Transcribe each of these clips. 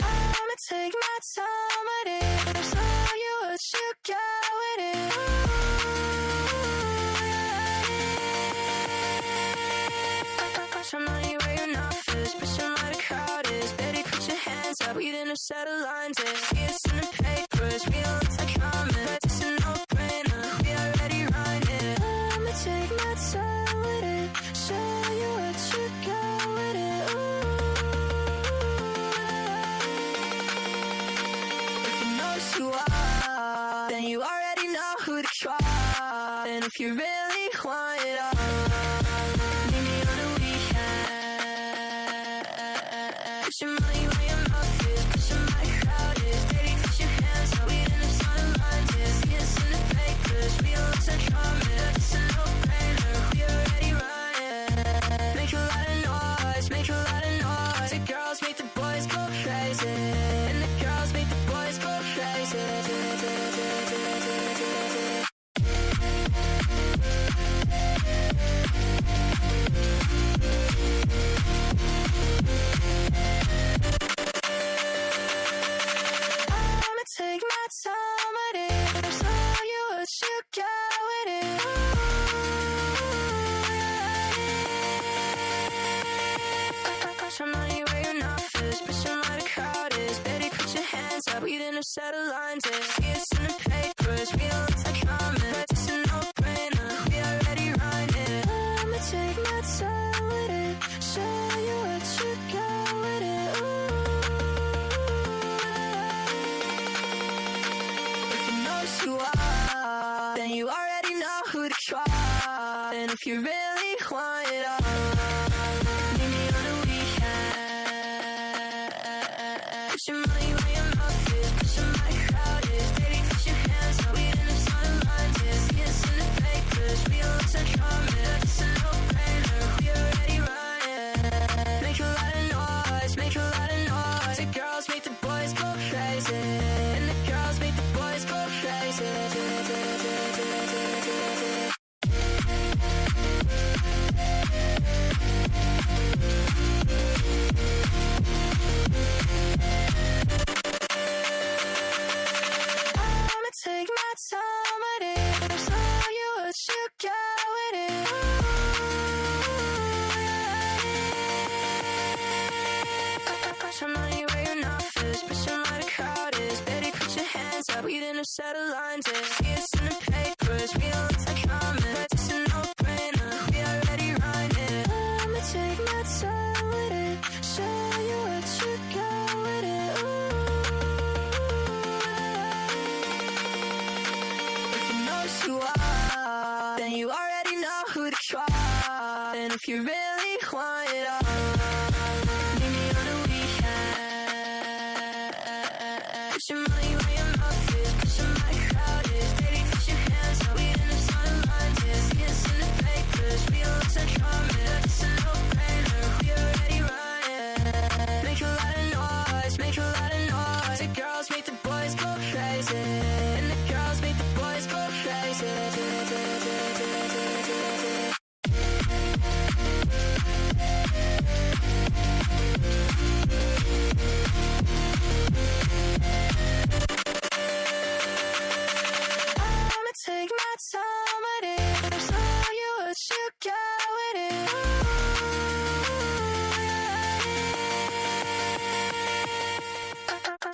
I'ma take my time with it. Show you what you got with it. Push your money where your mouth is. Push your where the crowd is. Baby, put your hands up. We didn't set a line to see us in the papers. We don't look like common, but it's a no-brainer. We already run it. I'ma take my time with it. Show you what you got with it. If you know who you are, then you already know who to try. And if you really want it all, meet me on the weekend. Put your money where your mouth is. Put your my crowd is. Baby, put your hands up. We in the sun and London. See us in the papers. We don't look like common. It's a no-brainer. We already run it. Make a lot of noise. Make a lot of noise. The girls make the boys go crazy. And the girls make the boys go crazy. with it. Some money where you're not first, but some other crowd is. Better put your hands up, we didn't set a line to. It's in the papers, we don't look like common, but it's a no-brainer, we already run it. I'ma take my time with it, show you what you got with it. If you know who you are, then you already know who to try. And if you really want it all, meet me on the weekend. Put your money where your mouth is, put your money crowd is. Baby, put your hands up, we in the sun line is. Yes, in the papers, we all look like common. It's a no-brainer, we already run it. Make a lot of noise, make a lot of noise. The girls make the boys go crazy, and the girls make the boys go crazy. I'ma take my time with it, show you what you got with it. Some money where you're not first, but some other crowd is. Better put your hands up, we didn't set a line to. It's in the papers, we don't look like common, but it's a no-brainer, we already run it. I'ma take my time with it, show you what you got with it. If you know who you are, then you already know who to try. And if you really want it all, meet me on the weekend. Put your money where your mouth is, put your money crowd is. Baby, put your hands up, we in the sun line is. Yes, in the papers, we all look like common. It's a no-brainer, we already run it. Make a lot of noise, make a lot of noise. The girls make the boys go crazy, and the girls make the boys go crazy. I'ma take my time with it, show you what you got with it.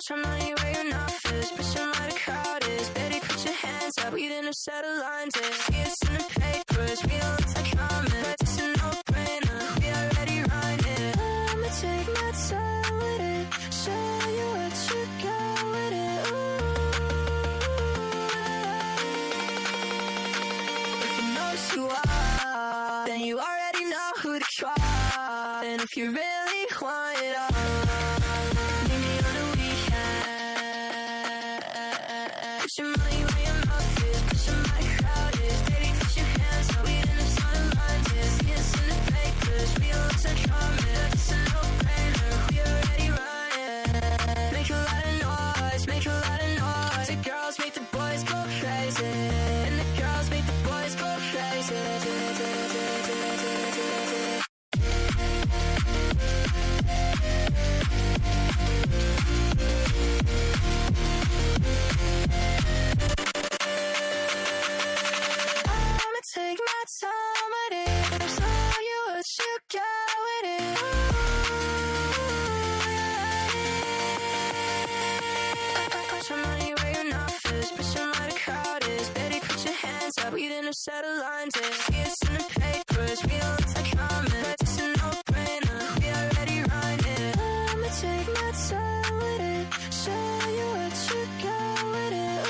Some money where you're not first, but some other crowd is. Better put your hands up, we didn't set a line to. It's in the papers, we don't look like common, but it's a no-brainer, we already run it. I'ma take my time with it, show you what you got with it. If you know who you are, then you already know who to try. And if you really want it all, meet me on the weekend. Put your money where your mouth is, put your money crowd is. Baby, put your hands up, we in the sun line is. Yes, in the papers, we all look like common. It's a no-brainer, we already run it. Make a lot of noise, make a lot of noise. The girls make the boys go crazy, and the girls make the boys go crazy. I'ma take my time with it, show you what you got with it. Some money where you're not first, but some other crowd is. Better put your hands up, we didn't set a line to. It's in the papers, we don't look like common, but it's a no-brainer, we already run it. I'ma take my time with it, show you what you got with it.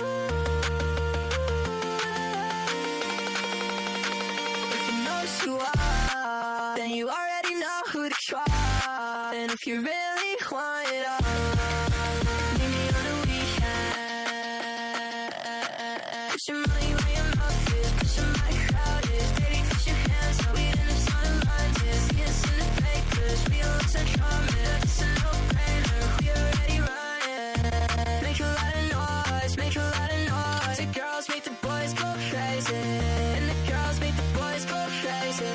If you know who you are, then you already know who to try. And if you really want it all, meet me on the weekend. Put your money where your mouth is, put your money crowd is. Baby, put your hands up, we in the sun line is. Yes, in the papers, we all look like common. It's a no-brainer, we already run it. Make a lot of noise, make a lot of noise. The girls make the boys go crazy, and the girls make the boys go crazy.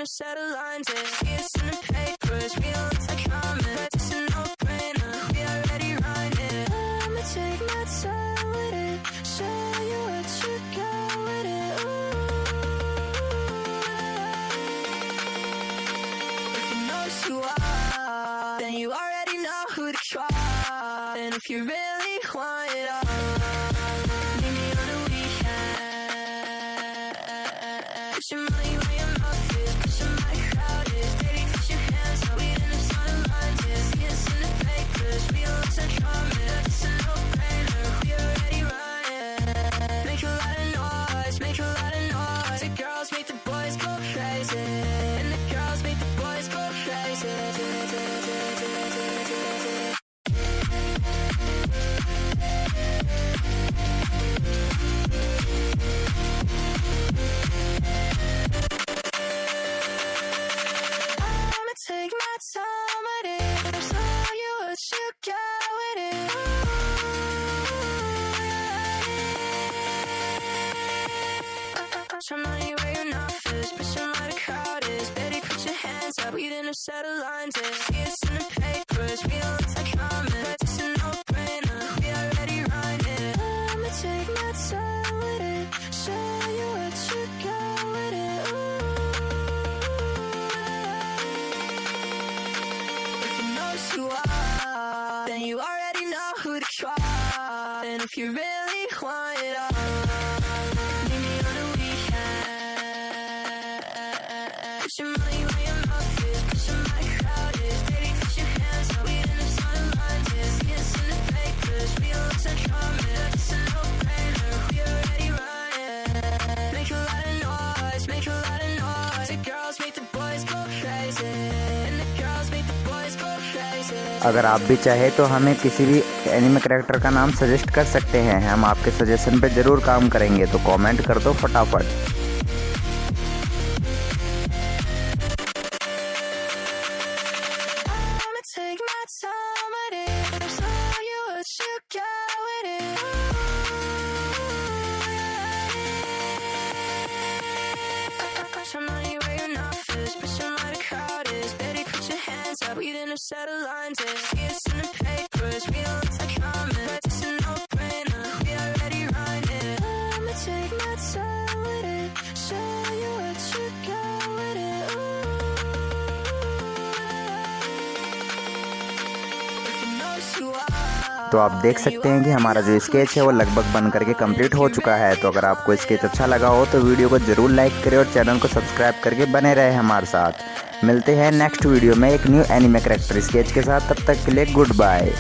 a set of lines, yeah. See us in the papers, we don't look like common, but it's a no-brainer, we already rhyme it. I'ma take my time with it, show you what you got with it, ooh. If you know who you are, then you already know who to try. And if you really want it all, meet me on the weekend. Put your money where your mouth is, put your money crowd is. Baby, put your hands up, we in the sun lines, yeah. See us in the papers, we don't look like common, it's a no-brainer, we already run it. Make a lot of noise, make a lot of noise. The girls make the boys go crazy, and the girls make the boys go crazy. I'ma take my time with it, show you what you got with it. Show money where your mouth is, put your money crowd is. Baby, put your hands up, we didn't set of lines, yeah. See us in the papers, we don't look like common, but it's a no-brainer, we already rhyme it. I'ma take my time with it, show you what you got with it, ooh. If you know who you are, then you already know who to try. And if you really want it all, meet me on the weekend. Put your money where your mouth is, put your money crowd is. Baby, put your hands up, we in the sun lines, yeah. See us in the papers, we don't look like common, it's a no-brainer, we already run it. Make a lot of noise, make a lot of noise. The girls make the boys go crazy, and the girls make the boys go crazy. अगर आप भी चाहे तो हमें किसी भी anime character का नाम सजेस्ट कर सकते हैं, हम आपके सजेशन पे ज़रूर काम करेंगे, तो कमेंट कर दो फटाफट। I'ma take my time with it, show you what you got with it, ooh. Show money where your mouth is, put your money crowd is. Baby, put your hands up, we didn't set of lines, yeah. See us in the papers, we don't look like common, but it's a no-brainer, we already rhyme it. I'ma take my time with it, show you what you got with it, ooh. If you know who you are, तो आप देख सकते हैं कि हमारा जो sketch है वो लगभग बन करके कंप्लीट हो चुका है। तो अगर आपको स्केच अच्छा लगा हो तो वीडियो को ज़रूर लाइक करें और चैनल को सब्सक्राइब करके बने रहे हमारे साथ। मिलते हैं नेक्स्ट वीडियो में एक न्यू एनिमे कैरेक्टर स्केच के साथ, तब तक के लिए गुड बाय।